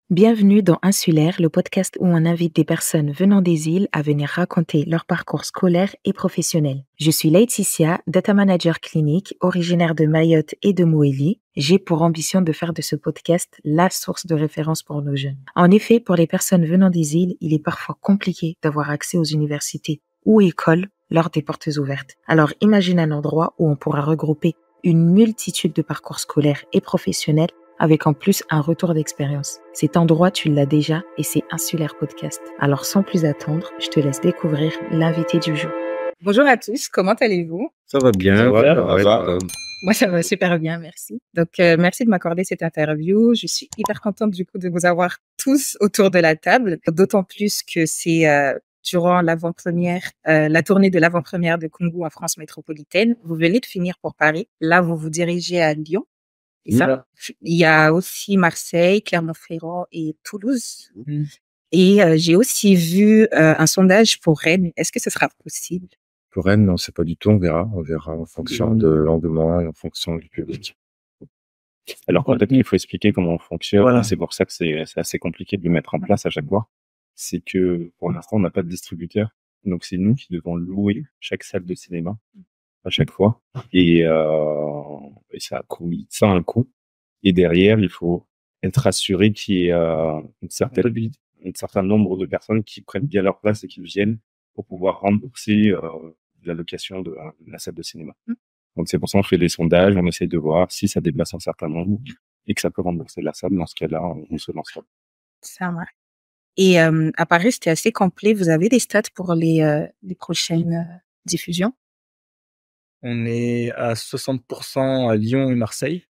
Bienvenue dans Insulaire, le podcast où on invite des personnes venant des îles à venir raconter leur parcours scolaire et professionnel. Je suis Laetitia, data manager clinique, originaire de Mayotte et de Moélie. J'ai pour ambition de faire de ce podcast la source de référence pour nos jeunes. En effet, pour les personnes venant des îles, il est parfois compliqué d'avoir accès aux universités ou écoles lors des portes ouvertes. Alors imagine un endroit où on pourra regrouper une multitude de parcours scolaires et professionnels avec en plus un retour d'expérience. Cet endroit, tu l'as déjà et c'est Insulaire Podcast. Alors sans plus attendre, je te laisse découvrir l'invité du jour. Bonjour à tous, comment allez-vous? Ça va bien. Ça va. Moi, ça va super bien, merci. Donc, merci de m'accorder cette interview. Je suis hyper contente du coup de vous avoir tous autour de la table, d'autant plus que c'est durant l'avant-première, la tournée de l'avant-première de Congo en France métropolitaine. Vous venez de finir pour Paris. Là, vous vous dirigez à Lyon. Et ça, il y a aussi Marseille, Clermont-Ferrand et Toulouse. Et j'ai aussi vu un sondage pour Rennes. Est-ce que ce sera possible? Pour Rennes, non, c'est pas du tout. On verra en fonction de l'engouement et en fonction du public. Alors, peut-être qu'il faut expliquer comment on fonctionne. Voilà. C'est pour ça que c'est assez compliqué de le mettre en place à chaque fois. C'est que, pour l'instant, on n'a pas de distributeur. Donc, c'est nous qui devons louer chaque salle de cinéma à chaque fois. Et ça a un coût. Et derrière, il faut être assuré qu'il y ait un certain nombre de personnes qui prennent bien leur place et qui viennent pour pouvoir rembourser la location de la salle de cinéma. Donc, c'est pour ça qu'on fait des sondages, on essaie de voir si ça dépasse un certain nombre et que ça peut rembourser la salle. Dans ce cas-là, on se lance. Ça marche. Et à Paris, c'était assez complet. Vous avez des stats pour les prochaines diffusions? On est à 60% à Lyon et Marseille.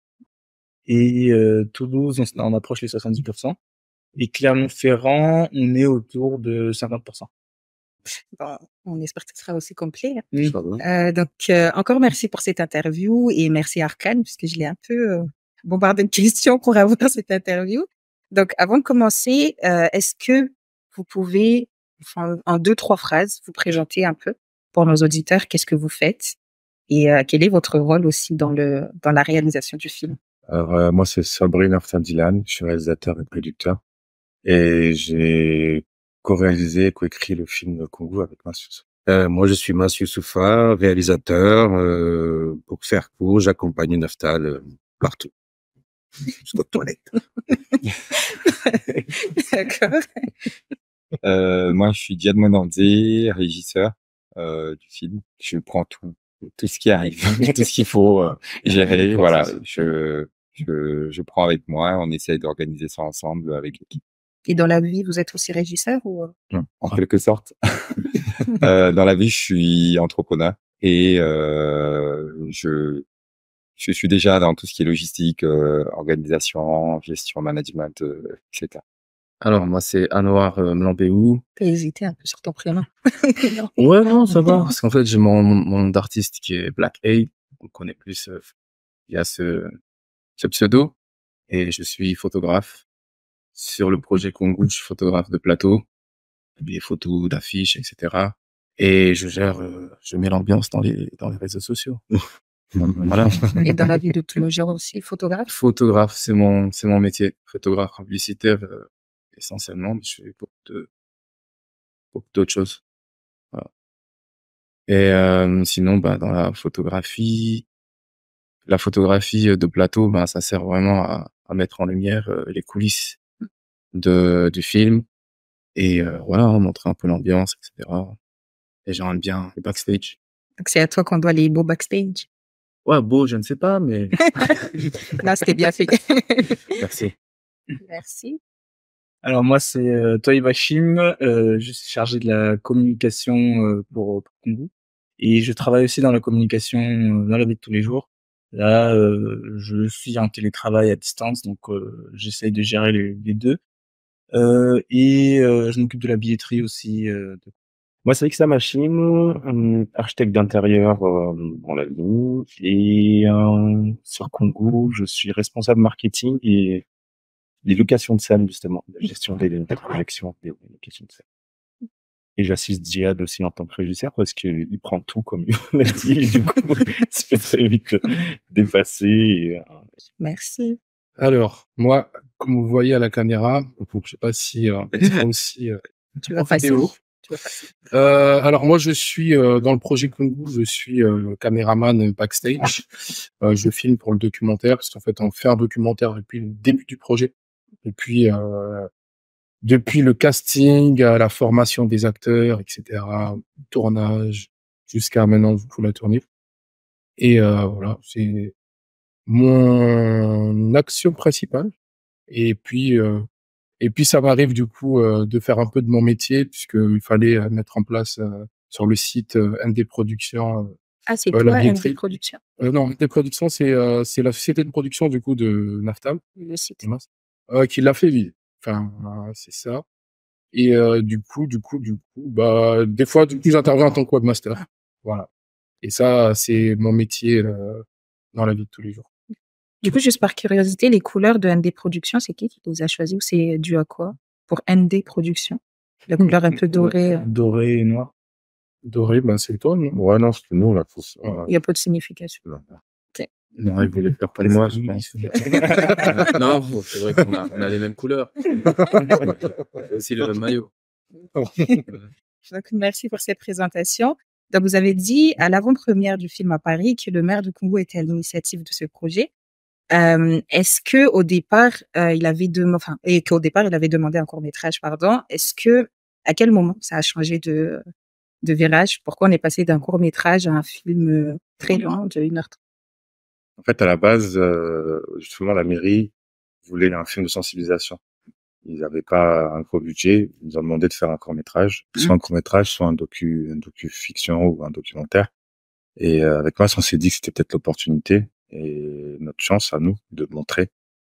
Et Toulouse, on approche les 70%. Et Clermont-Ferrand, on est autour de 50%. Bon, on espère que ce sera aussi complet. Donc, Encore merci pour cette interview et merci Arcane, puisque je l'ai un peu bombardé de questions pour avoir cette interview. Donc, avant de commencer, est-ce que vous pouvez, en 2-3 phrases, vous présenter un peu pour nos auditeurs qu'est-ce que vous faites et quel est votre rôle aussi dans la réalisation du film? Alors, moi, c'est Sabri Naftandilan. Je suis réalisateur et producteur. Et j'ai co-réalisé, co-écrit le film Congo avec Massius. Moi, je suis Massius Soufa, réalisateur. Pour faire court, j'accompagne Naftal partout. Jusqu'aux toilettes. D'accord. Moi, je suis Diad Monandé, régisseur du film. Je prends tout ce qui arrive, tout ce qu'il faut gérer. Voilà, je prends avec moi. On essaye d'organiser ça ensemble avec l'équipe. Et dans la vie, vous êtes aussi régisseur ou? En quelque sorte. Dans la vie, je suis entrepreneur et je suis déjà dans tout ce qui est logistique, organisation, gestion, management, etc. Alors, moi, c'est Anouar Mlambéou. T'as hésité un peu sur ton prénom. Non. Ouais, non, ça va. Parce qu'en fait, j'ai mon nom d'artiste qui est Black A. On connaît plus via ce pseudo. Et je suis photographe. Sur le projet Congo, je suis photographe de plateau, des photos d'affiches, etc. Et je mets l'ambiance dans les réseaux sociaux. Voilà. Et dans la vie de tous les jours aussi, photographe? Photographe, c'est mon métier. Photographe publicitaire, essentiellement, mais je fais beaucoup d'autres choses. Voilà. Et sinon, dans la photographie de plateau, ça sert vraiment à mettre en lumière les coulisses du film et voilà, montrer un peu l'ambiance, etc. Et j'aime bien le backstage. Donc c'est à toi qu'on doit les beaux backstage. Ouais, beau, je ne sais pas, mais Là, c'était bien fait. merci. Merci. Alors moi, c'est Toy Bashim. Je suis chargé de la communication pour Congo. Et je travaille aussi dans la communication dans la vie de tous les jours. Là, je suis en télétravail à distance, donc j'essaye de gérer les deux. Et je m'occupe de la billetterie aussi. Moi, c'est Ixam Hachim, architecte d'intérieur dans la vie. Et sur Congo, je suis responsable marketing et les locations de salles, justement, la gestion des projections, des locations de salles. Et j'assiste Djihad aussi en tant que régisseur parce qu'il prend tout comme il l'a dit. Et du coup, il se fait très vite dépasser. Merci. Alors, moi, comme vous voyez à la caméra, je sais pas si c'est aussi Tu vas en passer. vidéo. Tu vas passer. Alors moi, je suis dans le projet Kungu, je suis caméraman backstage. Je filme pour le documentaire, parce qu'en fait, on fait un documentaire depuis le début du projet. Depuis le casting, à la formation des acteurs, etc., tournage, jusqu'à maintenant pour la tournée. Et voilà, c'est mon action principale. Et puis, ça m'arrive du coup de faire un peu de mon métier, puisqu'il fallait mettre en place sur le site ND Productions Ah, c'est la toi, MD billetterie. Productions, Non, ND Productions, c'est la société de production du coup de Naftam, le site. qui l'a fait vivre. Enfin, c'est ça. Et du coup, bah, des fois, j'interviens en tant que webmaster. Voilà. Et ça, c'est mon métier dans la vie de tous les jours. Du coup, juste par curiosité, les couleurs de ND Productions, c'est qui les a choisies ou c'est dû à quoi pour ND Productions? La couleur un peu dorée, Doré et noir. Doré, ben, c'est toi, non? Ouais, non, c'est nous, là. il n'y a pas de signification. Non, il voulait faire pas Et moi, c'est je lui, pense. Non, c'est vrai qu'on a les mêmes couleurs. C'est aussi le même maillot. Donc, merci pour cette présentation. Donc, vous avez dit à l'avant-première du film à Paris que le maire de Congo était à l'initiative de ce projet. Est-ce que au départ, il avait demandé un court-métrage, pardon. À quel moment ça a changé de virage? Pourquoi on est passé d'un court-métrage à un film très long de 1h30? En fait, à la base, justement, la mairie voulait un film de sensibilisation. Ils n'avaient pas un gros budget. Ils nous ont demandé de faire un court-métrage, soit un court-métrage, soit un docu-fiction ou un documentaire. Et avec moi, on s'est dit que c'était peut-être l'opportunité et notre chance à nous de montrer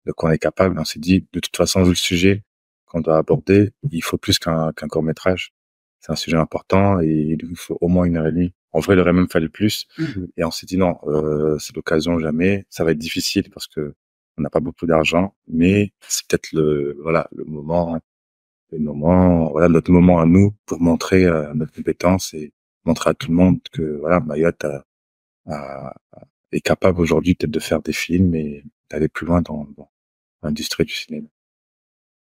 de quoi on est capable. On s'est dit, de toute façon, vu le sujet qu'on doit aborder, il faut plus qu'un court-métrage. C'est un sujet important et il faut au moins 1h30. En vrai, il aurait même fallu plus. Et on s'est dit non, c'est l'occasion jamais. Ça va être difficile parce que on n'a pas beaucoup d'argent, mais c'est peut-être le moment, voilà, notre moment à nous pour montrer notre compétence et montrer à tout le monde que voilà, Mayotte est capable aujourd'hui peut-être de faire des films et d'aller plus loin dans l'industrie du cinéma.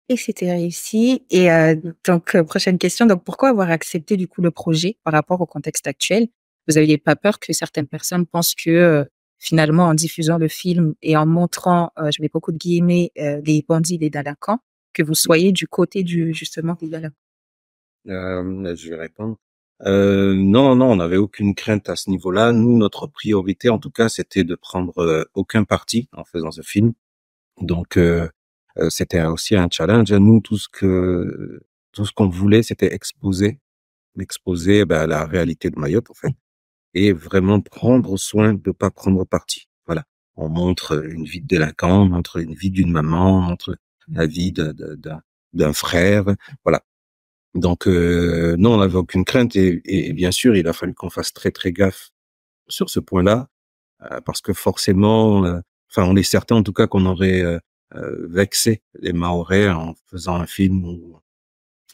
Et c'était réussi. Et donc, prochaine question. Donc, pourquoi avoir accepté du coup le projet par rapport au contexte actuel? Vous n'aviez pas peur que certaines personnes pensent que finalement, en diffusant le film et en montrant, je mets beaucoup de guillemets, les bandits, les délinquants, que vous soyez du côté justement des délinquants? Je vais répondre. Non, on n'avait aucune crainte à ce niveau-là. Nous, notre priorité, en tout cas, c'était de prendre aucun parti en faisant ce film. Donc, c'était aussi un challenge. Nous, tout ce qu'on voulait, c'était exposer la réalité de Mayotte, en fait, et vraiment prendre soin de pas prendre parti. Voilà. On montre une vie de délinquant, on montre une vie d'une maman, on montre la vie d'un frère. Voilà. Donc, non, on n'avait aucune crainte et bien sûr, il a fallu qu'on fasse très, très gaffe sur ce point-là, parce que forcément, on est certain en tout cas qu'on aurait vexé les Mahorais en faisant un film où,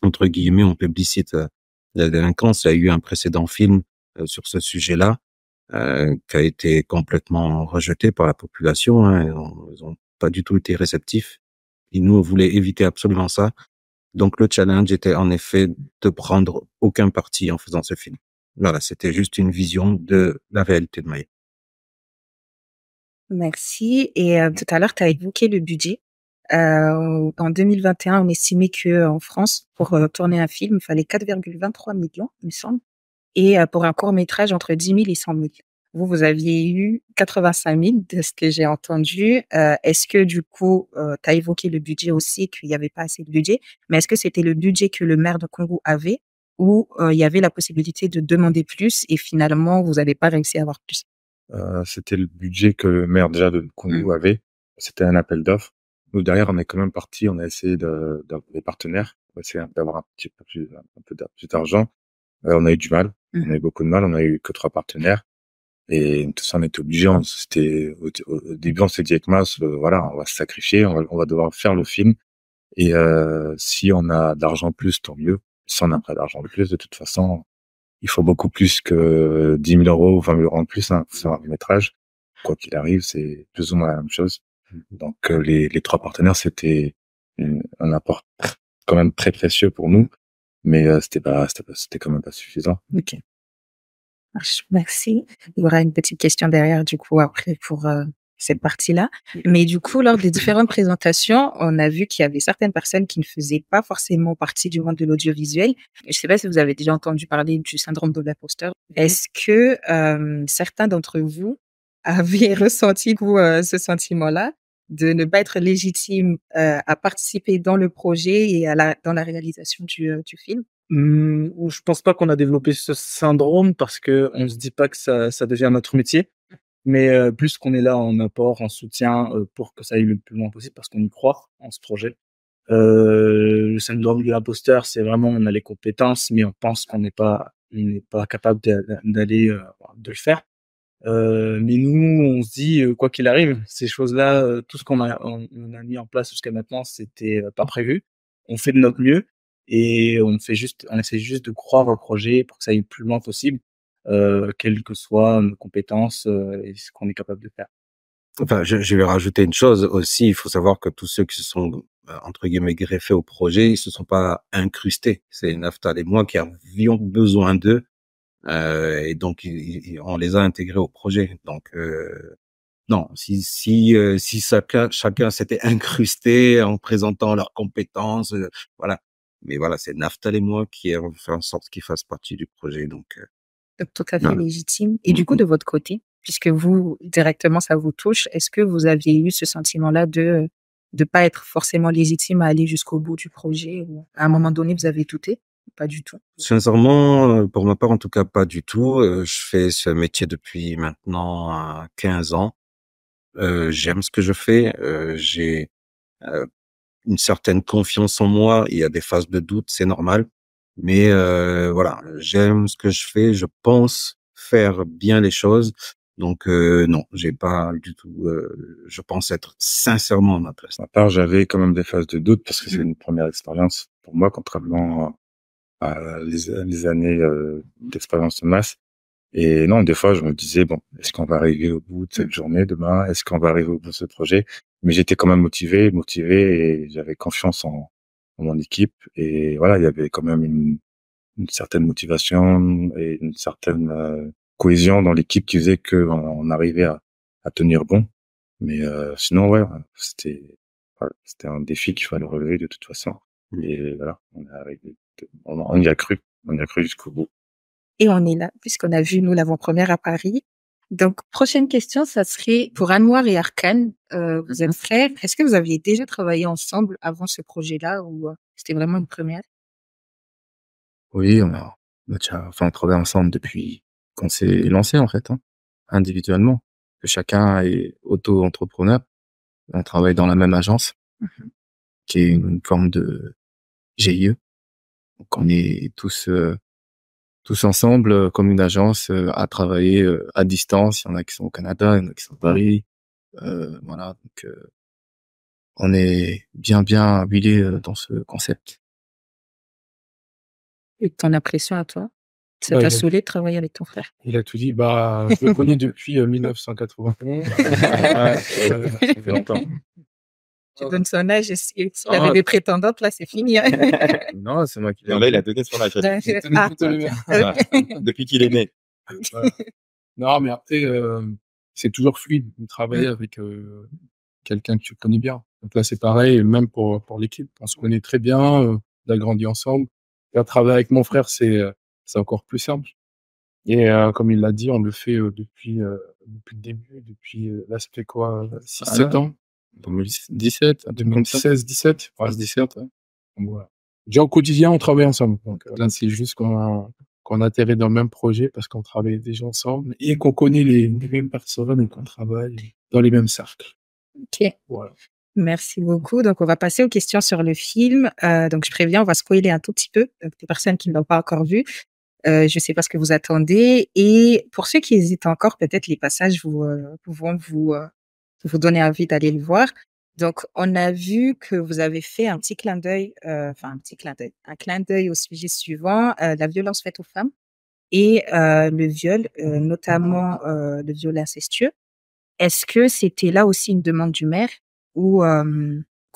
entre guillemets, on publicite la délinquance. Il y a eu un précédent film sur ce sujet-là qui a été complètement rejeté par la population. Hein, ils ont pas du tout été réceptifs. Et nous, on voulait éviter absolument ça. Donc, le challenge était en effet de prendre aucun parti en faisant ce film. Voilà, c'était juste une vision de la réalité de Mayotte. Merci. Et tout à l'heure, tu as évoqué le budget. En 2021, on estimait que en France, pour tourner un film, il fallait 4,23 millions, il me semble. Et pour un court-métrage, entre 10 000 et 100 000. Vous aviez eu 85 000 de ce que j'ai entendu. Est-ce que du coup, tu as évoqué le budget aussi, qu'il n'y avait pas assez de budget, mais est-ce que c'était le budget que le maire de Congo avait ou il y avait la possibilité de demander plus et finalement, vous n'avez pas réussi à avoir plus? C'était le budget que le maire déjà de Congo avait. C'était un appel d'offres. Nous, derrière, on est quand même parti, on a essayé d'avoir des partenaires, on a essayé d'avoir un peu plus d'argent. On a eu du mal. On a eu beaucoup de mal. On a eu que 3 partenaires. Et tout ça, on était obligé. Au début, on s'est dit avec Mas, voilà, on va se sacrifier, on va devoir faire le film. Et si on a d'argent plus, tant mieux. Si on n'a pas d'argent plus, de toute façon, il faut beaucoup plus que 10 000 euros ou 20 000 euros en plus, hein, pour faire un métrage. Quoi qu'il arrive, c'est plus ou moins la même chose. Donc les trois partenaires, c'était un apport quand même très précieux pour nous, mais c'était quand même pas suffisant. Ok, merci. Il y aura une petite question derrière, du coup, après pour cette partie-là. Mais du coup, lors des différentes présentations, on a vu qu'il y avait certaines personnes qui ne faisaient pas forcément partie du monde de l'audiovisuel. Je ne sais pas si vous avez déjà entendu parler du syndrome de l'imposteur. Est-ce que certains d'entre vous avaient ressenti ce sentiment-là de ne pas être légitime à participer dans le projet et dans la réalisation du film? Je pense pas qu'on a développé ce syndrome parce que on se dit pas que ça devient notre métier, mais plus qu'on est là en apport, en soutien pour que ça aille le plus loin possible parce qu'on y croit en ce projet. Le syndrome de l'imposteur, c'est vraiment on a les compétences, mais on pense qu'on n'est pas capable d'aller de le faire. Mais nous, on se dit quoi qu'il arrive, ces choses-là, tout ce qu'on a mis en place jusqu'à maintenant, c'était pas prévu. On fait de notre mieux et on essaie juste de croire au projet pour que ça aille le plus loin possible, quelles que soient nos compétences et ce qu'on est capable de faire. Enfin, je vais rajouter une chose aussi. Il faut savoir que tous ceux qui se sont, entre guillemets, greffés au projet, ils se sont pas incrustés. C'est Naftal et moi qui avions besoin d'eux. Et donc, on les a intégrés au projet. Donc, non, si chacun s'était incrusté en présentant leurs compétences, voilà. Mais voilà, c'est Naftal et moi qui avons fait en sorte qu'ils fassent partie du projet. Donc, Donc, tout à fait voilà. légitime. Et du coup, de votre côté, puisque vous, directement, ça vous touche, est-ce que vous aviez eu ce sentiment-là de pas être forcément légitime à aller jusqu'au bout du projet ou à un moment donné, vous avez douté? Pas du tout. Sincèrement, pour ma part, en tout cas, pas du tout. Je fais ce métier depuis maintenant 15 ans. J'aime ce que je fais. J'ai une certaine confiance en moi. Il y a des phases de doute, c'est normal. Mais voilà, j'aime ce que je fais. Je pense faire bien les choses. Donc non, j'ai pas du tout. Je pense être sincèrement à ma place. À part, j'avais quand même des phases de doute parce que c'est une première expérience pour moi, contrairement à les années d'expérience de masse. Et non, des fois, je me disais, bon, est-ce qu'on va arriver au bout de cette journée demain? Est-ce qu'on va arriver au bout de ce projet? Mais j'étais quand même motivé, et j'avais confiance en mon équipe. Et voilà, il y avait quand même une certaine motivation et une certaine cohésion dans l'équipe qui faisait qu'on arrivait à tenir bon. Mais sinon, ouais, c'était un défi qu'il fallait relever de toute façon. Et voilà, on est arrivé, on y a cru, jusqu'au bout. Et on est là, puisqu'on a vu, nous, l'avant-première à Paris. Donc, prochaine question, ça serait pour Anouar et Arkan. Vous êtes frères. Est-ce que vous aviez déjà travaillé ensemble avant ce projet-là ou c'était vraiment une première? Oui, on travaille ensemble depuis qu'on s'est lancé, en fait, hein, individuellement. Que chacun est auto-entrepreneur. On travaille dans la même agence, qui est une forme de GIE. Donc, on est tous ensemble, comme une agence, à travailler à distance. Il y en a qui sont au Canada, il y en a qui sont à Paris. Voilà, donc on est bien huilé dans ce concept. Et ton impression à toi? Ça Ouais, t'a il a saoulé de travailler avec ton frère? il a tout dit. Bah, je le connais depuis 1991. Ouais, ça fait longtemps. Tu donnes son âge et s'il Ah. avait des prétendantes, là, c'est fini. Hein. Non, c'est moi qui l'ai Non, là, il a donné son âge. Ah, Voilà. Depuis qu'il est né. Voilà. Non, mais après, c'est toujours fluide de travailler avec quelqu'un que tu connais bien. Donc là, c'est pareil, même pour l'équipe. On se connaît très bien, on a grandi ensemble. Et travailler avec mon frère, c'est encore plus simple. Et comme il l'a dit, on le fait depuis le début, là, ça fait quoi, 6-7 ans? 2017, un truc comme ça. 2016-17. Ouais, 17, ouais. Donc voilà. Déjà au quotidien, on travaille ensemble. Donc là, c'est juste qu'on atterrit dans le même projet parce qu'on travaille déjà ensemble et qu'on connaît les mêmes personnes et qu'on travaille dans les mêmes cercles. Ok. Voilà. Merci beaucoup. Donc, on va passer aux questions sur le film. Donc, je préviens, on va spoiler un tout petit peu. Donc, des personnes qui ne l'ont pas encore vu. Je ne sais pas ce que vous attendez. Et pour ceux qui hésitent encore, peut-être les passages vont vous donner envie d'aller le voir. Donc, on a vu que vous avez fait un petit clin d'œil, un clin d'œil au sujet suivant, la violence faite aux femmes et le viol, notamment le viol incestueux. Est-ce que c'était là aussi une demande du maire ou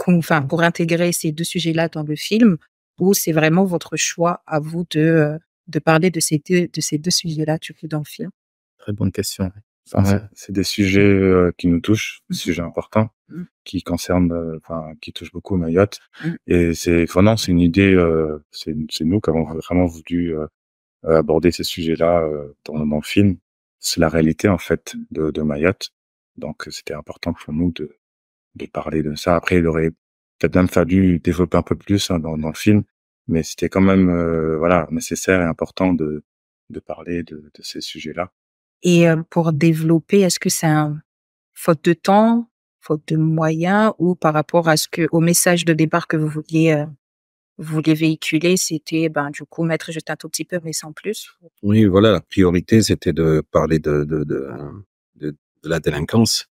enfin pour intégrer ces deux sujets-là dans le film, ou c'est vraiment votre choix à vous de parler de ces deux sujets-là du coup dans le film? Très bonne question. C'est des sujets qui nous touchent, des sujets importants, Mmh. qui concernent, enfin, qui touchent beaucoup Mayotte. Mmh. Et enfin non, c'est une idée, c'est nous qui avons vraiment voulu aborder ces sujets-là dans le film. C'est la réalité en fait de Mayotte. Donc c'était important pour nous de parler de ça. Après, il aurait peut-être même fallu développer un peu plus dans le film, mais c'était quand même voilà nécessaire et important de parler de ces sujets-là. Et pour développer, est-ce que c'est un faute de temps, faute de moyens ou par rapport à au message de départ que vous vouliez véhiculer, c'était, ben, du coup, mettre juste un tout petit peu mais sans plus? Oui, voilà, la priorité, c'était de parler de la délinquance.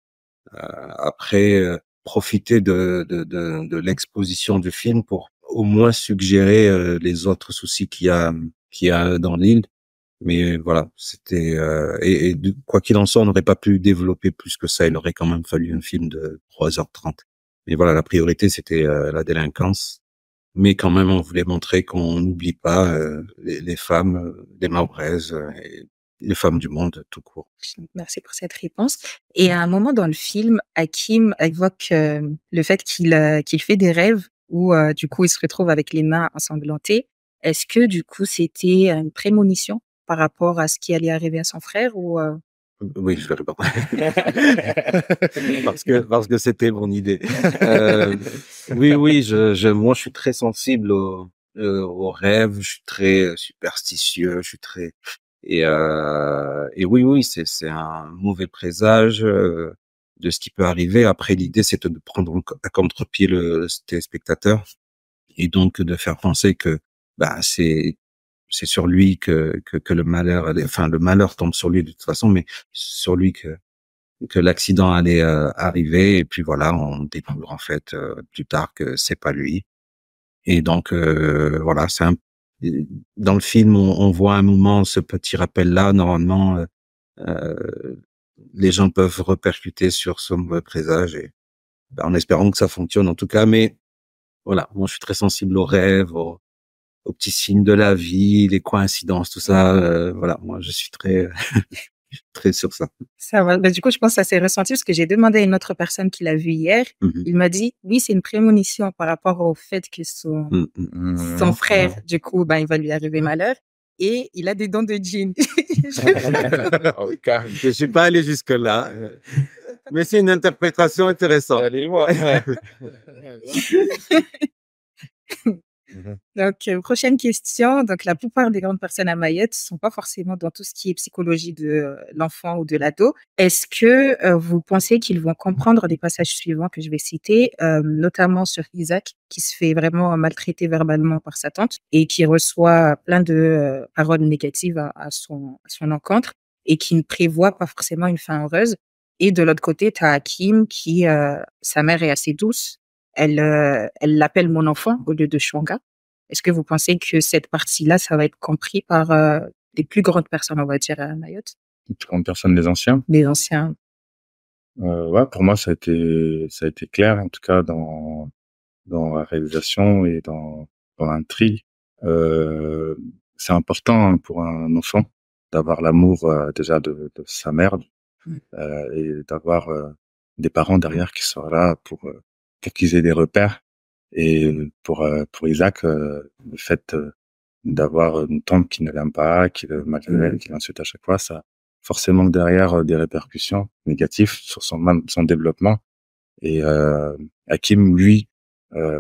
Après, profiter de l'exposition du film pour au moins suggérer les autres soucis qu'il y a dans l'île. Mais voilà, c'était quoi qu'il en soit, on n'aurait pas pu développer plus que ça. Il aurait quand même fallu un film de 3h30. Mais voilà, la priorité, c'était la délinquance. Mais quand même, on voulait montrer qu'on n'oublie pas les femmes, les Mahorais et les femmes du monde tout court. Merci pour cette réponse. Et à un moment dans le film, Hakim évoque le fait qu'il fait des rêves où du coup il se retrouve avec les mains ensanglantées. Est-ce que du coup c'était une prémonition par rapport à ce qui allait arriver à son frère ou Oui, je vais répondre. parce que c'était mon idée. Oui, moi, je suis très sensible aux rêves. Je suis très superstitieux. Je suis très et oui, c'est un mauvais présage de ce qui peut arriver. Après, l'idée, c'était de prendre à contre-pied le téléspectateur et donc de faire penser que bah c'est sur lui que le malheur, enfin le malheur tombe sur lui de toute façon, mais sur lui que l'accident allait arriver. Et puis voilà, on découvre en fait plus tard que c'est pas lui. Et donc voilà, dans le film, on voit un moment ce petit rappel-là. Normalement, les gens peuvent repercuter sur ce mauvais présage et en espérant que ça fonctionne en tout cas. Mais voilà, moi je suis très sensible aux rêves, aux petits signes de la vie, les coïncidences, tout ça. Voilà, moi je suis très très sur ça. ça va? Bah, du coup, je pense que ça s'est ressenti parce que j'ai demandé à une autre personne qui l'a vu hier. Il m'a dit, oui, c'est une prémonition par rapport au fait que son frère, du coup, ben, il va lui arriver malheur. Et il a des dents de djinn. Je suis pas allé jusque là, mais c'est une interprétation intéressante. Allez, moi. Donc, prochaine question. Donc, la plupart des grandes personnes à Mayotte sont pas forcément dans tout ce qui est psychologie de l'enfant ou de l'ado. Est-ce que vous pensez qu'ils vont comprendre les passages suivants que je vais citer, notamment sur Isaac, qui se fait vraiment maltraiter verbalement par sa tante et qui reçoit plein de paroles négatives à son encontre et qui ne prévoit pas forcément une fin heureuse. Et de l'autre côté, tu as Hakim qui, sa mère est assez douce. Elle l'appelle mon enfant au lieu de Chouanga. Est-ce que vous pensez que cette partie-là, ça va être compris par les plus grandes personnes, on va dire, à Mayotte? Les plus grandes personnes, les anciens. Les anciens. Ouais, pour moi, ça a été clair, en tout cas, dans la réalisation et dans l'intrigue. C'est important hein, pour un enfant d'avoir l'amour déjà de sa mère et d'avoir des parents derrière qui sont là pour qu'ils aient des repères. Et pour Isaac, le fait d'avoir une tante qui ne l'aime pas, qui le maltraite, qui l'insulte à chaque fois, ça a forcément derrière des répercussions négatives sur son développement. Et Hakim, lui,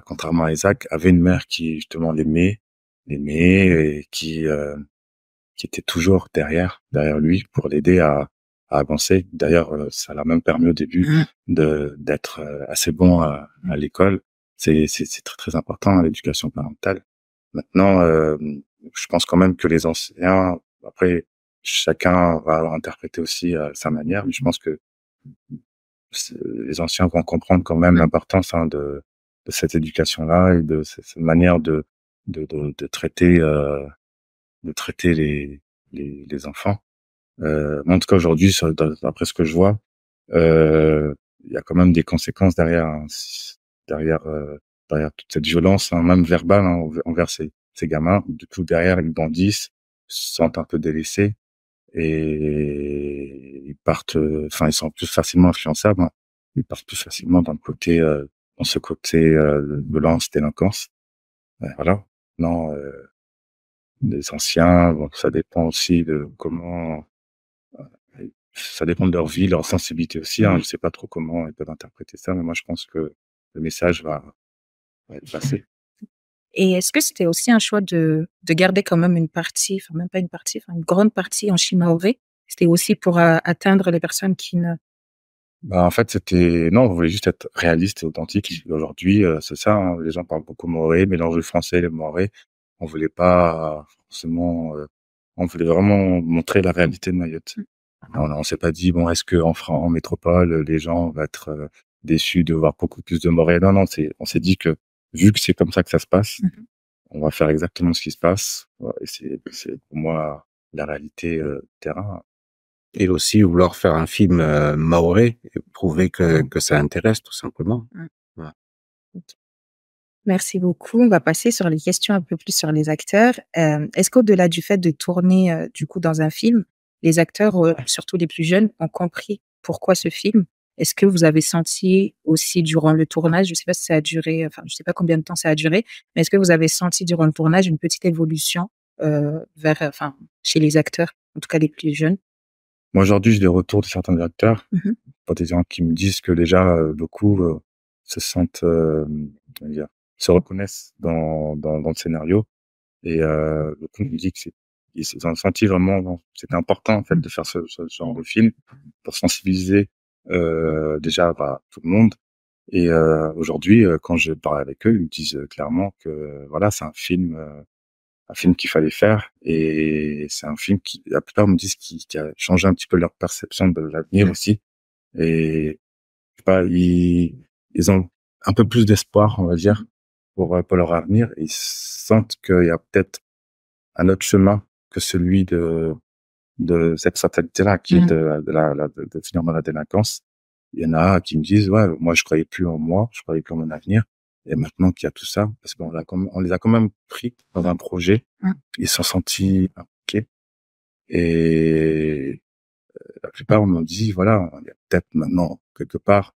contrairement à Isaac, avait une mère qui justement l'aimait et qui était toujours derrière lui pour l'aider à avancer. D'ailleurs, ça l'a même permis au début d'être assez bon à l'école. C'est très très important hein, l'éducation parentale. Maintenant, je pense quand même que les anciens, après chacun va interpréter aussi à sa manière, mais je pense que les anciens vont comprendre quand même l'importance hein, de cette éducation-là et de cette manière de traiter les enfants. En tout cas aujourd'hui, d'après ce que je vois, il y a quand même des conséquences derrière, hein, derrière, derrière toute cette violence, hein, même verbale, hein, envers ces gamins. Du coup, derrière, ils bandissent, se sentent un peu délaissés et ils partent, enfin, ils sont plus facilement influençables, hein. Ils partent plus facilement dans ce côté, violence, délinquance. Voilà. Non, les anciens, bon, ça dépend aussi de comment, ça dépend de leur vie, leur sensibilité aussi, hein. Je sais pas trop comment ils peuvent interpréter ça, mais moi, je pense que le message va être passé. Et est-ce que c'était aussi un choix de garder quand même une partie, enfin même pas une partie, enfin une grande partie en shimaoré? C'était aussi pour atteindre les personnes qui ne... Bah, en fait, non, on voulait juste être réaliste et authentique. Aujourd'hui, c'est ça, hein, les gens parlent beaucoup maoré, mélangent le français et le maoré. On voulait pas forcément, on voulait vraiment montrer la réalité de Mayotte. On s'est pas dit, bon, est-ce que en métropole, les gens vont être déçus de voir beaucoup plus de maoré? Non, non, on s'est dit que vu que c'est comme ça que ça se passe, on va faire exactement ce qui se passe. Voilà, et c'est pour moi la réalité terrain. Et aussi vouloir faire un film maoré et prouver que ça intéresse tout simplement. Voilà. Merci beaucoup. On va passer sur les questions un peu plus sur les acteurs. Est-ce qu'au-delà du fait de tourner du coup dans un film, les acteurs, surtout les plus jeunes, ont compris pourquoi ce film? Est-ce que vous avez senti aussi durant le tournage, je sais pas si ça a duré, enfin je sais pas combien de temps ça a duré, mais est-ce que vous avez senti durant le tournage une petite évolution vers, enfin chez les acteurs, en tout cas les plus jeunes? Moi, aujourd'hui, j'ai des retours de certains acteurs, Mmh. pour des gens qui me disent que déjà, beaucoup, se sentent, comment dire? Se reconnaissent dans le scénario et beaucoup me dit que ils ont senti vraiment, non, c'était important, en fait, de faire ce genre de film pour sensibiliser, déjà, bah, tout le monde et aujourd'hui, quand je parle avec eux, ils me disent, clairement que, voilà, c'est un film qu'il fallait faire et c'est un film qui, la plupart me disent qui a changé un petit peu leur perception de l'avenir aussi et je sais pas, ils ont un peu plus d'espoir, on va dire, pour leur avenir et ils sentent qu'il y a peut-être un autre chemin que celui de cette fatalité-là qui est de finir dans la délinquance. Il y en a qui me disent, ouais, moi, je croyais plus en moi, je croyais plus en mon avenir. Et maintenant qu'il y a tout ça, parce on les a quand même pris dans un projet, ils se sont sentis impliqués. Et la plupart m'ont dit, voilà, il y a peut-être maintenant, quelque part,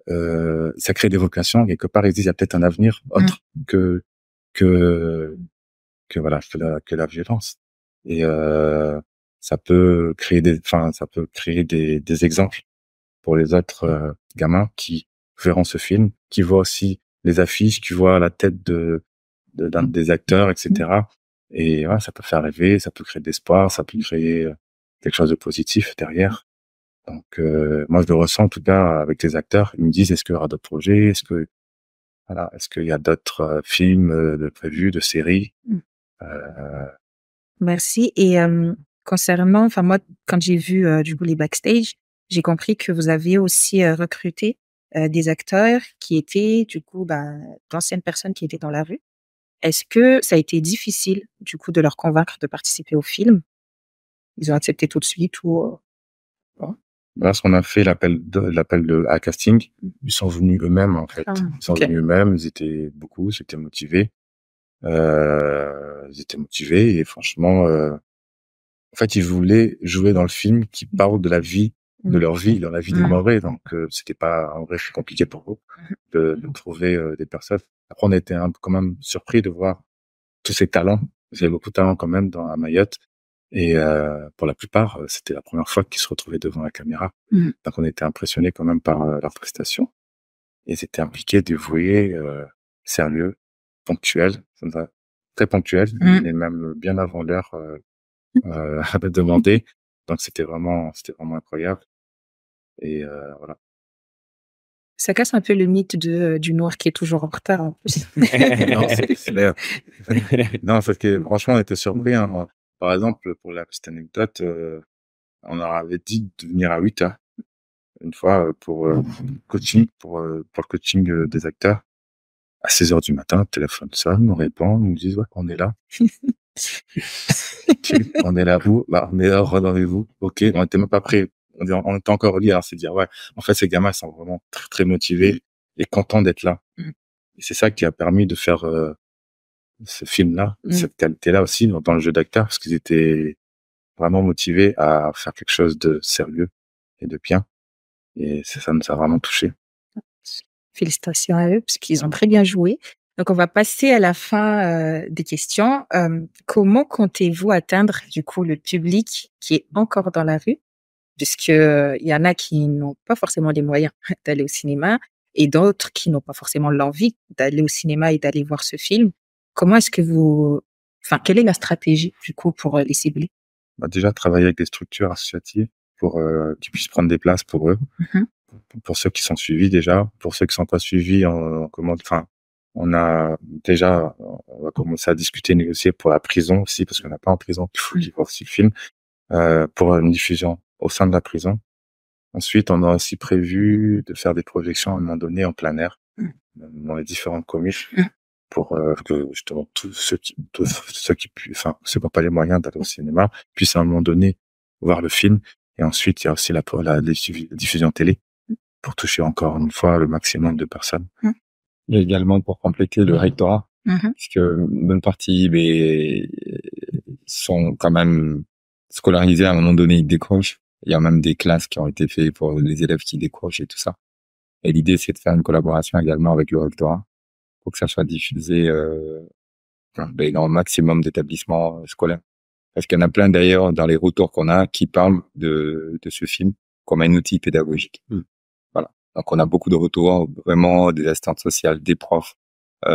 ça crée des vocations. Quelque part, ils disent, il y a peut-être un avenir autre que, que, voilà, que la violence. Et, ça peut créer des exemples pour les autres gamins qui verront ce film, qui voient aussi les affiches, qui voient la tête d'un des acteurs, etc. Et ouais, ça peut faire rêver, ça peut créer de l'espoir, ça peut créer quelque chose de positif derrière. Donc moi je le ressens en tout cas avec les acteurs. Ils me disent est-ce qu'il y aura d'autres projets, est-ce qu'il y a d'autres films de prévus, de séries. Merci. Et concernant, enfin moi, quand j'ai vu du coup les backstage, j'ai compris que vous avez aussi recruté des acteurs qui étaient du coup d'anciennes personnes qui étaient dans la rue. Est-ce que ça a été difficile du coup de leur convaincre de participer au film? Ils ont accepté tout de suite ou Lorsqu'on a fait à casting, ils sont venus eux-mêmes en fait. Ah, Ils sont ok. venus eux-mêmes, ils étaient motivés. Ils étaient motivés et franchement, en fait, ils voulaient jouer dans le film qui parle de la vie, de leur vie, dans la vie des Maoris. Donc, c'était pas, en vrai, c'est compliqué pour eux de trouver des personnes. Après, on était quand même surpris de voir tous ces talents. Il y avait beaucoup de talents quand même à Mayotte. Et pour la plupart, c'était la première fois qu'ils se retrouvaient devant la caméra. Donc, on était impressionnés quand même par leur prestation. Et ils étaient impliqués, dévoués, sérieux, ponctuels. Très ponctuels, et même bien avant l'heure à demander. Donc c'était vraiment incroyable. Et voilà. Ça casse un peu le mythe du noir qui est toujours en retard en plus. Non, c'est clair. Non, parce que franchement, on était surpris, hein. Par exemple, pour la petite anecdote, on leur avait dit de venir à 8h une fois pour coaching, pour le coaching des acteurs. À 6h du matin, le téléphone sonne, on répond, on nous dit ouais, on est là. On est là où? Bah, on est là au rendez-vous. Ok, on était même pas prêts. on était encore au lit, hein, c'est dire, ouais, en fait, ces gamins sont vraiment très, très motivés et contents d'être là. Et c'est ça qui a permis de faire ce film-là, cette qualité-là aussi dans le jeu d'acteur, parce qu'ils étaient vraiment motivés à faire quelque chose de sérieux et de bien. Et ça nous a vraiment touchés. Félicitations à eux, parce qu'ils ont très bien joué. Donc, on va passer à la fin des questions. Comment comptez-vous atteindre, du coup, le public qui est encore dans la rue? Puisque il y en a qui n'ont pas forcément les moyens d'aller au cinéma et d'autres qui n'ont pas forcément l'envie d'aller au cinéma et d'aller voir ce film. Comment est-ce que quelle est la stratégie, du coup, pour les cibler? Bah, déjà, travailler avec des structures associatives pour qu'ils puissent prendre des places pour eux. Pour ceux qui sont suivis déjà, pour ceux qui sont pas suivis, on va commencer à discuter, négocier pour la prison aussi, parce qu'on n'a pas en prison, il faut qu'ils voient aussi le film, pour une diffusion au sein de la prison. Ensuite, on a aussi prévu de faire des projections à un moment donné en plein air, dans les différentes communes, pour que justement tous ceux qui n'ont pas les moyens d'aller au cinéma puissent à un moment donné voir le film. Et ensuite, il y a aussi la diffusion télé pour toucher encore une fois le maximum de personnes. Il y a également pour compléter le rectorat, puisque une bonne partie sont quand même scolarisés à un moment donné, ils décrochent. Il y a même des classes qui ont été faites pour les élèves qui décrochent et tout ça. Et l'idée, c'est de faire une collaboration également avec le rectorat pour que ça soit diffusé dans le maximum d'établissements scolaires. Parce qu'il y en a plein d'ailleurs dans les retours qu'on a qui parlent de ce film comme un outil pédagogique. Voilà. Donc on a beaucoup de retours, vraiment des assistantes sociales, des profs,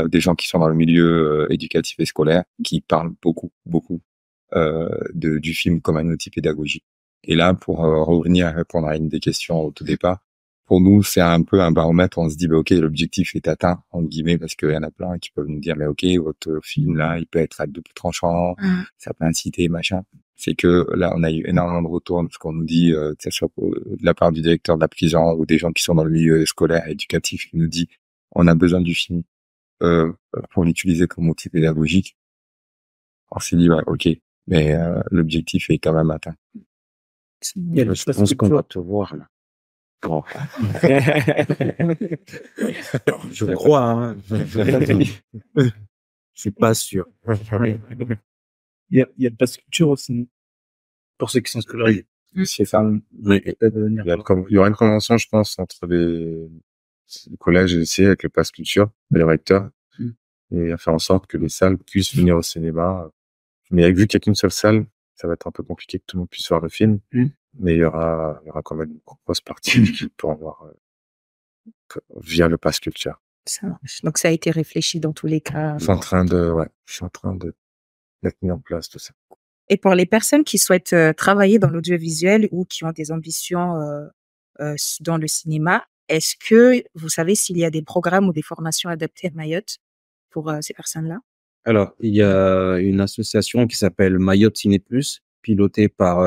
des gens qui sont dans le milieu éducatif et scolaire, qui parlent beaucoup du film comme un outil pédagogique. Et là, pour revenir à répondre à une des questions au tout départ, pour nous, c'est un peu un baromètre. On se dit, ok, l'objectif est atteint, entre guillemets, parce qu'il y en a plein qui peuvent nous dire, mais ok, votre film là, il peut être à double tranchant, ça peut inciter, machin. C'est que là, on a eu énormément de retours, parce qu'on nous dit, que ce soit de la part du directeur de la prison ou des gens qui sont dans le milieu scolaire et éducatif, qui nous dit, on a besoin du film pour l'utiliser comme outil pédagogique. On s'est dit, ouais, ok, mais l'objectif est quand même atteint. Je pense qu'on va te voir là. Bon. Je crois, hein. Je suis pas sûr. Il y a de la sculpture aussi, pour ceux qui sont scolarisés. C'est ça. Il y aura une convention, je pense, entre les collèges et lycées avec le pass culture et les recteurs, et à faire en sorte que les salles puissent venir au cinéma. Mais vu qu'il n'y a qu'une seule salle, ça va être un peu compliqué que tout le monde puisse voir le film. Mais il y aura quand même une grosse partie qui pourront voir via le pass culture. Ça marche. Donc, ça a été réfléchi dans tous les cas. Je suis en train de mettre mis en place tout ça. Et pour les personnes qui souhaitent travailler dans l'audiovisuel ou qui ont des ambitions dans le cinéma, est-ce que vous savez s'il y a des programmes ou des formations adaptées à Mayotte pour ces personnes-là? Alors, il y a une association qui s'appelle Mayotte Ciné Plus, pilotée par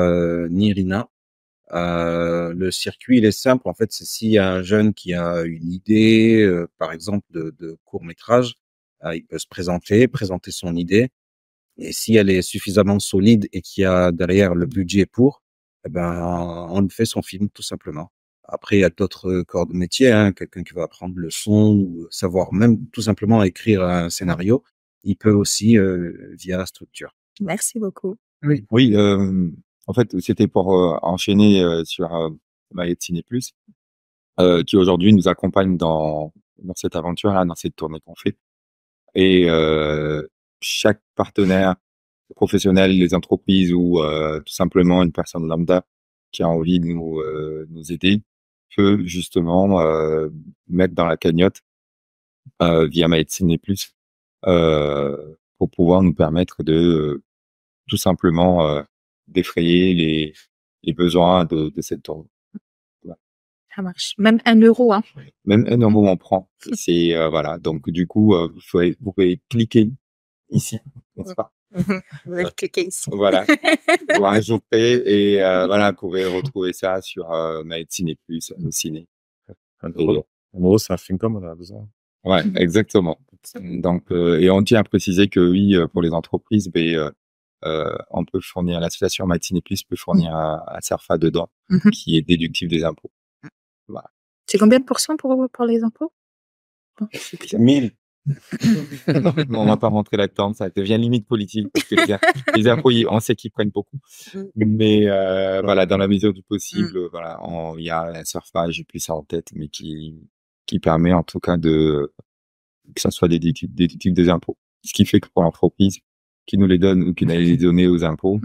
Nirina. Le circuit, il est simple. En fait, c'est s'il y a un jeune qui a une idée, par exemple, de court-métrage, il peut se présenter son idée. Et si elle est suffisamment solide et qu'il y a derrière le budget pour, eh ben, on fait son film, tout simplement. Après, il y a d'autres corps de métier, hein, quelqu'un qui va apprendre le son ou savoir même tout simplement écrire un scénario. Il peut aussi via la structure. Merci beaucoup. Oui, en fait, c'était pour enchaîner sur Mayotte Ciné Plus, qui aujourd'hui nous accompagne dans cette aventure-là, dans cette tournée qu'on fait. Et chaque partenaire professionnel, les entreprises ou tout simplement une personne lambda qui a envie de nous aider peut justement mettre dans la cagnotte via Mayotte Ciné Plus pour pouvoir nous permettre de tout simplement défrayer les besoins de cette tournée. Voilà. Ça marche. Même 1 euro, hein. Même 1 euro, on prend. C'est voilà. Donc du coup, vous pouvez cliquer ici, n'est-ce pas? Vous allez cliquer ici. Voilà. Vous rajoutez et voilà, vous pouvez retrouver ça sur Mayotte Ciné Plus, le ciné. En gros, c'est un film comme on a besoin. Ouais, exactement. Donc, et on tient à préciser que oui, pour les entreprises, on peut fournir, l'association Matinée Plus peut fournir à Cerfa dedans, qui est déductible des impôts. Voilà. C'est combien de pourcents pour les impôts? 1000. Non, on va pas rentrer là-dedans, ça devient limite politique parce que les impôts, on sait qu'ils prennent beaucoup. Mais voilà, dans la mesure du possible, voilà, il y a un Cerfa, j'ai plus ça en tête, mais qui permet en tout cas que ça soit déductible des impôts. Ce qui fait que pour l'entreprise qui nous les donne ou qui nous les donner aux impôts,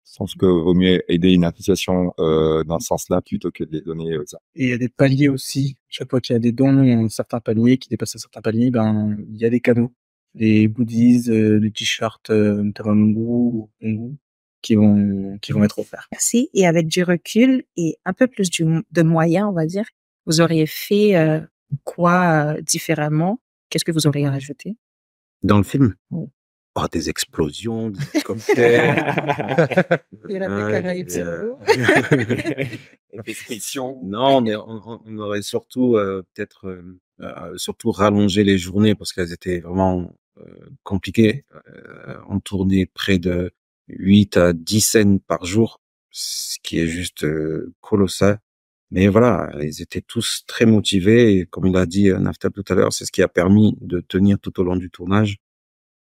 je pense qu'il vaut mieux aider une association dans ce sens-là plutôt que de les donner aux impôts. Et il y a des paliers aussi. Chaque fois qu'il y a des dons, certains paliers qui dépassent un certain palier, il y a des cadeaux, des goodies, des t-shirts Ntamanungu ou Kungu qui vont être offerts. Merci. Et avec du recul et un peu plus de moyens, on va dire, vous auriez fait quoi différemment? Qu'est-ce que vous auriez rajouté? Dans le film? Oui. Oh, des explosions, des hélicoptères. Non, on aurait surtout peut-être surtout rallongé les journées parce qu'elles étaient vraiment compliquées. On tournait près de 8 à 10 scènes par jour, ce qui est juste colossal. Mais voilà, ils étaient tous très motivés et comme il a dit Naftab tout à l'heure, c'est ce qui a permis de tenir tout au long du tournage.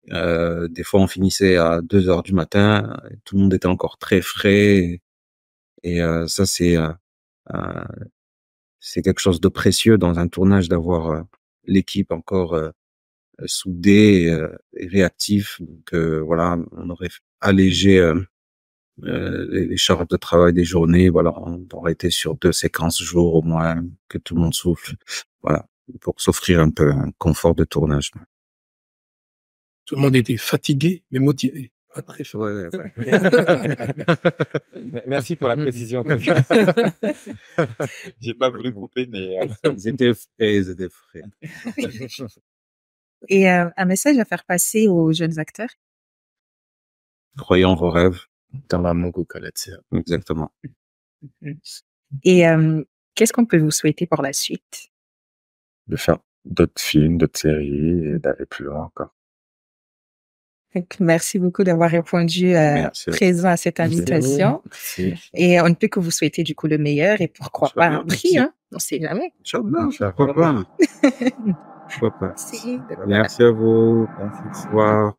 Des fois, on finissait à 2h du matin, tout le monde était encore très frais, et ça, c'est quelque chose de précieux dans un tournage d'avoir l'équipe encore soudée et réactive. Donc voilà, on aurait allégé les charges de travail des journées. Voilà, on aurait été sur 2 séquences jour au moins, que tout le monde souffle. Voilà, pour s'offrir un peu un confort de tournage. Tout le monde était fatigué, mais motivé. Pas très fort. Ouais. Merci pour la précision. J'ai pas voulu couper, mais Ils étaient frais. Et un message à faire passer aux jeunes acteurs? Croyez en vos rêves. Tamamungu Kalatia. Exactement. Et qu'est-ce qu'on peut vous souhaiter pour la suite? De faire d'autres films, d'autres séries et d'aller plus loin encore. Donc, merci beaucoup d'avoir répondu présent à cette invitation. Merci. Et on ne peut que vous souhaiter du coup le meilleur et pourquoi pas un prix, hein? On sait jamais. Inch'Allah, pourquoi pas. Pourquoi pas. Merci. Merci à vous. Merci. Au revoir.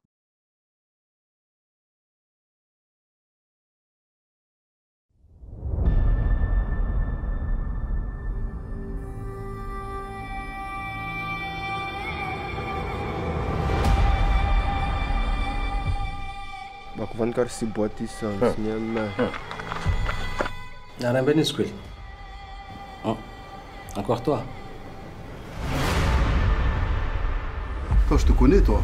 بفكر سيبواتي سنيام أنا بالنسبة لي encore toi. Toi, je te connais, toi.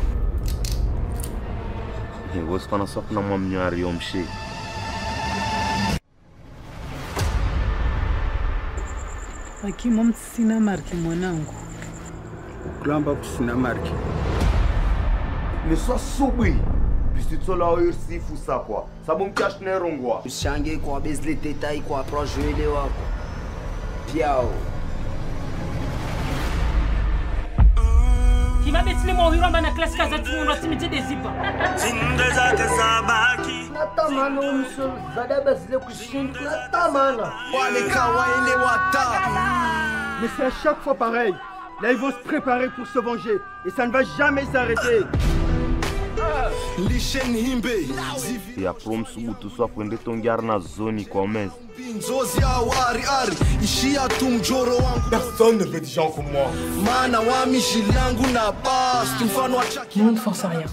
Ngozi kana sokuna mwamnyari yomshi. Akimo msina marki mwanangu. Ukulamba kusina marki. Ni so subi. Bisitsola oyirsi fusa kwa. Sabu mkash nerongwa. Ushange kwa bezle tetai kwa projele wako. Piao. Kiva besile mo hiramba na classe kaza tumundo timite dezipa. Zindeza kezabaki. Natamana umso zada bezle kushindu natamana. Wale kawaile wata. Mais c'est à chaque fois pareil. Là, ils vont se préparer pour se venger. Et ça ne va jamais s'arrêter. Ya promise ubutu swa kwende tongyar na zone kwa mez. Personne ne veut des gens comme moi. Nous ne force à rien.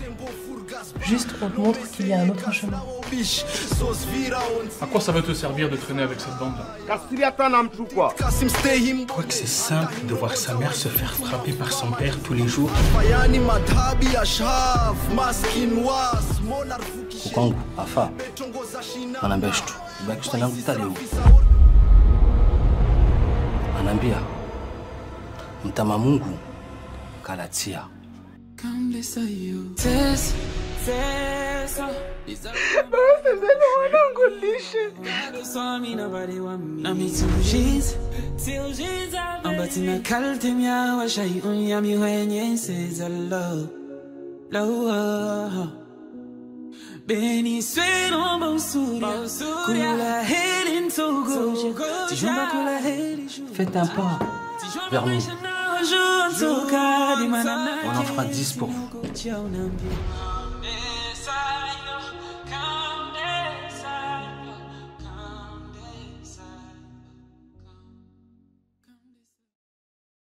Juste on te montre qu'il y a un autre chemin. À quoi ça va te servir de traîner avec cette bande-là? Je crois que c'est simple de voir sa mère se faire frapper par son père tous les jours. Kwangu afa anaambia shtu baki langu taleo anaambia Mtamamungu Kalatia. Faites un pas vers nous. On en fera 10 pour vous.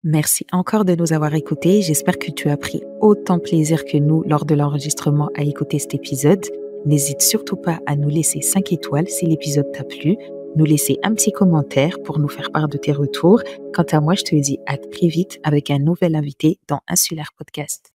Merci encore de nous avoir écoutés. J'espère que tu as pris autant plaisir que nous lors de l'enregistrement à écouter cet épisode. N'hésite surtout pas à nous laisser 5 étoiles si l'épisode t'a plu, nous laisser un petit commentaire pour nous faire part de tes retours. Quant à moi, je te dis à très vite avec un nouvel invité dans Insulaire Podcast.